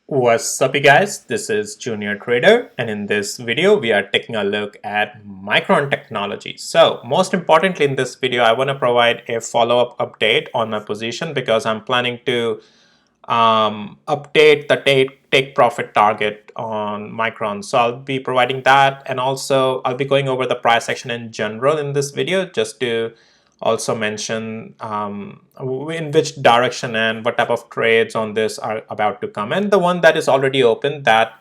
What's up, you guys? This is Junior Trader, and in this video, we are taking a look at Micron technology. So, most importantly, in this video, I want to provide a follow-up update on my position because I'm planning to update the take profit target on Micron. So, I'll be providing that, and also I'll be going over the price action in general in this video just to also mention in which direction and what type of trades on this are about to come, and the one that is already open, that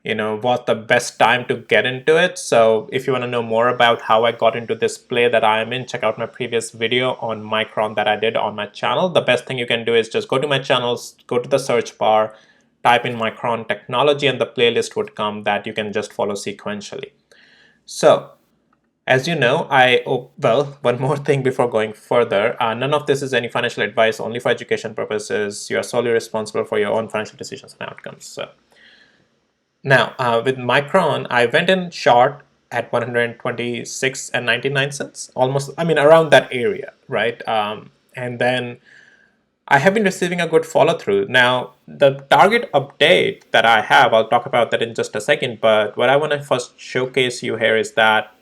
what the best time to get into it. So if you want to know more about how I got into this play that I am in, check out my previous video on Micron that I did on my channel. The best thing you can do is just go to my channels, go to the search bar, type in Micron technology, and the playlist would come that you can just follow sequentially. So as you know, one more thing before going further. None of this is any financial advice, only for education purposes. You are solely responsible for your own financial decisions and outcomes. So now, with Micron, I went in short at 126 and 99 cents, almost, around that area, right? And then I have been receiving a good follow through. Now, the target update that I have, I'll talk about that in just a second, but what I want to first showcase you here is that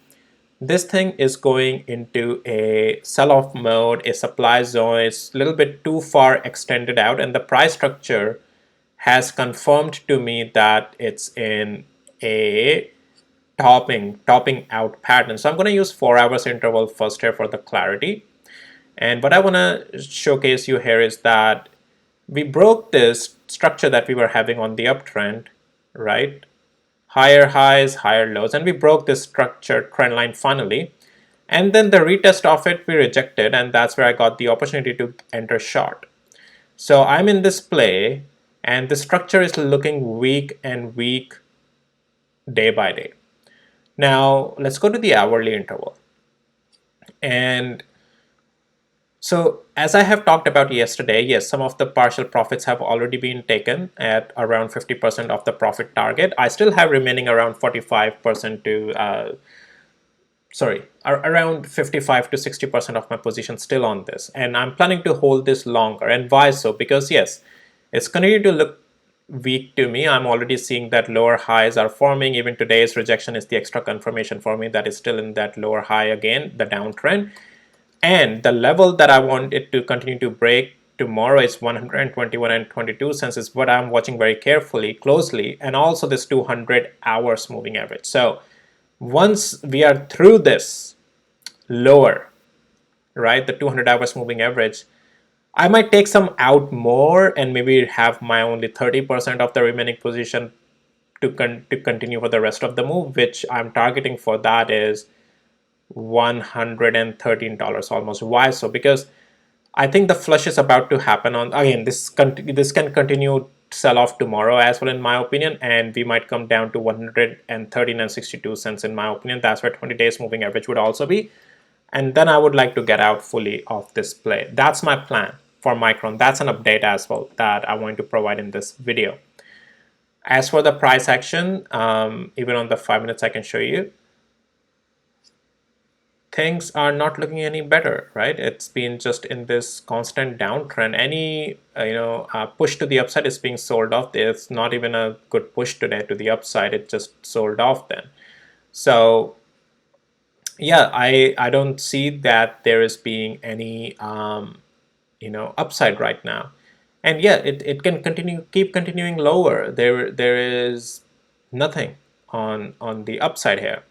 this thing is going into a sell-off mode, a supply zone. It's a little bit too far extended out, and the price structure has confirmed to me that it's in a topping out pattern. So I'm going to use 4 hours interval first here for the clarity. And what I want to showcase you here is that we broke this structure that we were having on the uptrend, right? Higher highs, higher lows, and we broke this structured trend line finally. And then the retest of it we rejected, and that's where I got the opportunity to enter short. So I'm in this play, and the structure is looking weak and weak day by day. Now let's go to the hourly interval. And so as I have talked about yesterday, yes, some of the partial profits have already been taken at around 50% of the profit target. I still have remaining around 45% to, around 55 to 60% of my position still on this. And I'm planning to hold this longer. And why so? Because yes, it's continuing to look weak to me. I'm already seeing that lower highs are forming. Even today's rejection is the extra confirmation for me that is still in that lower high again, the downtrend. And the level that I want it to continue to break tomorrow is 121 and 22 cents is what I'm watching very closely, and also this 200 hours moving average. So once we are through this lower, right, the 200 hours moving average, I might take some out more and maybe have my only 30% of the remaining position to continue for the rest of the move, which I'm targeting for that is $113 almost. Why so? Because I think the flush is about to happen on, again, this can continue sell off tomorrow as well in my opinion, and we might come down to 113 and 62 cents in my opinion. That's where 20 days moving average would also be, and then I would like to get out fully of this play. That's my plan for Micron. That's an update as well that I want to provide in this video. As for the price action, even on the 5 minutes I can show you, things are not looking any better, right? It's been just in this constant downtrend. Any push to the upside is being sold off. There's not even a good push today to the upside. It just sold off then. So yeah, I don't see that there is being any upside right now. And yeah, it can keep continuing lower. There is nothing on the upside here.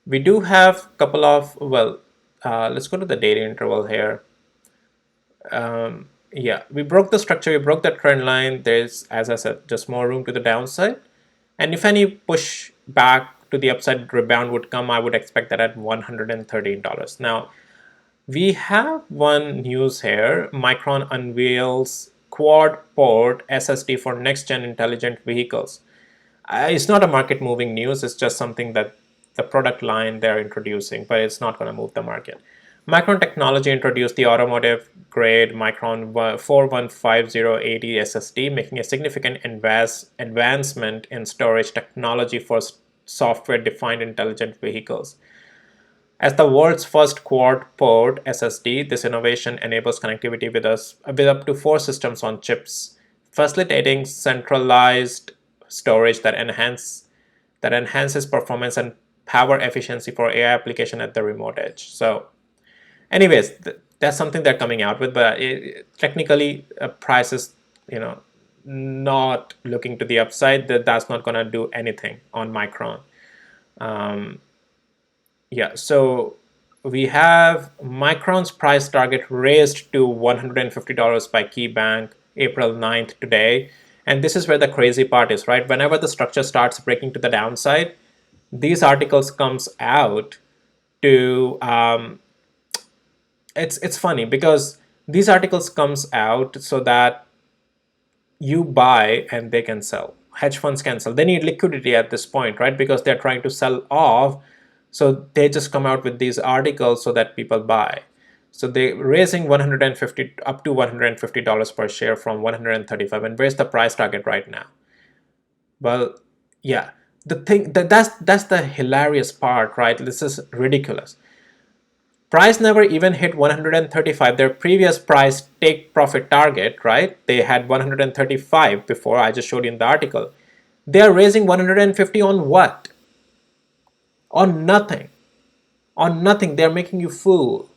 We do have a couple of, let's go to the daily interval here. Yeah, we broke the structure, we broke the trend line. There's, as I said, just more room to the downside. And if any push back to the upside rebound would come, I would expect that at $113. Now, we have one news here. Micron unveils quad port SSD for next-gen intelligent vehicles. It's not a market moving news, it's just something that the product line they're introducing, but it's not going to move the market. Micron Technology introduced the automotive grade Micron 415080 SSD, making a significant advancement in storage technology for software defined intelligent vehicles. As the world's first quad-port SSD, this innovation enables connectivity with up to 4 systems on chips, facilitating centralized storage that enhances performance and power efficiency for AI application at the remote edge. So anyways, that's something they're coming out with, but technically price is, not looking to the upside. That's not going to do anything on Micron. Yeah, so we have Micron's price target raised to $150 by KeyBank April 9th today. And this is where the crazy part is, right? Whenever the structure starts breaking to the downside, these articles comes out to it's funny because these articles comes out so that you buy and they can sell. Hedge funds can sell. They need liquidity at this point, right? Because they're trying to sell off. So they just come out with these articles so that people buy. So they're raising 150 up to $150 per share from 135. And where's the price target right now? Well, yeah, the thing that's the hilarious part, right? This is ridiculous. Price never even hit 135. Their previous price take profit target, right? They had 135 before. I just showed you in the article. They are raising 150 on what? On nothing. On nothing. They're making you fool.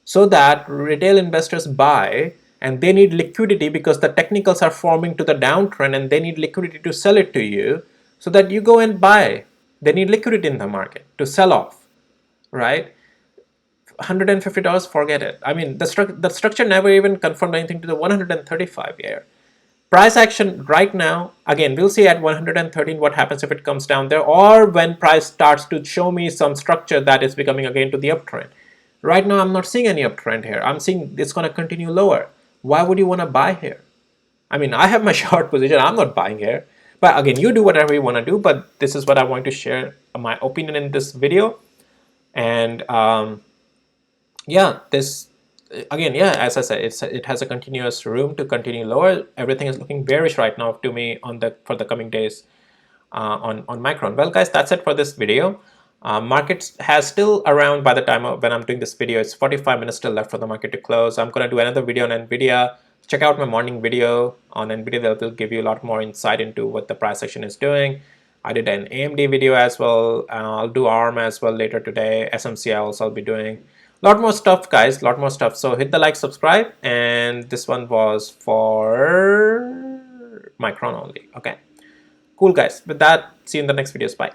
So that retail investors buy, and they need liquidity because the technicals are forming to the downtrend and they need liquidity to sell it to you so that you go and buy. They need liquidity in the market to sell off, right? $150, forget it. I mean, the structure never even confirmed anything to the 135 here. Price action right now, again, we'll see at 113 what happens if it comes down there, or when price starts to show me some structure that is becoming again to the uptrend. Right now, I'm not seeing any uptrend here. I'm seeing it's going to continue lower. Why would you want to buy here? I mean, I have my short position. I'm not buying here. But again, you do whatever you want to do. But this is what I want to share my opinion in this video. And yeah, this again, yeah, as I said, it has a continuous room to continue lower. Everything is looking bearish right now to me for the coming days on Micron. Well, guys, that's it for this video. Market has still around, by the time when I'm doing this video, it's 45 minutes still left for the market to close. I'm going to do another video on NVIDIA. Check out my morning video on NVIDIA. That will give you a lot more insight into what the price action is doing. I did an AMD video as well. I'll do ARM as well later today. SMC I'll be doing. A lot more stuff, guys, a lot more stuff. So hit the like, subscribe, and this one was for Micron only. Okay, cool, guys. With that, see you in the next videos. Bye.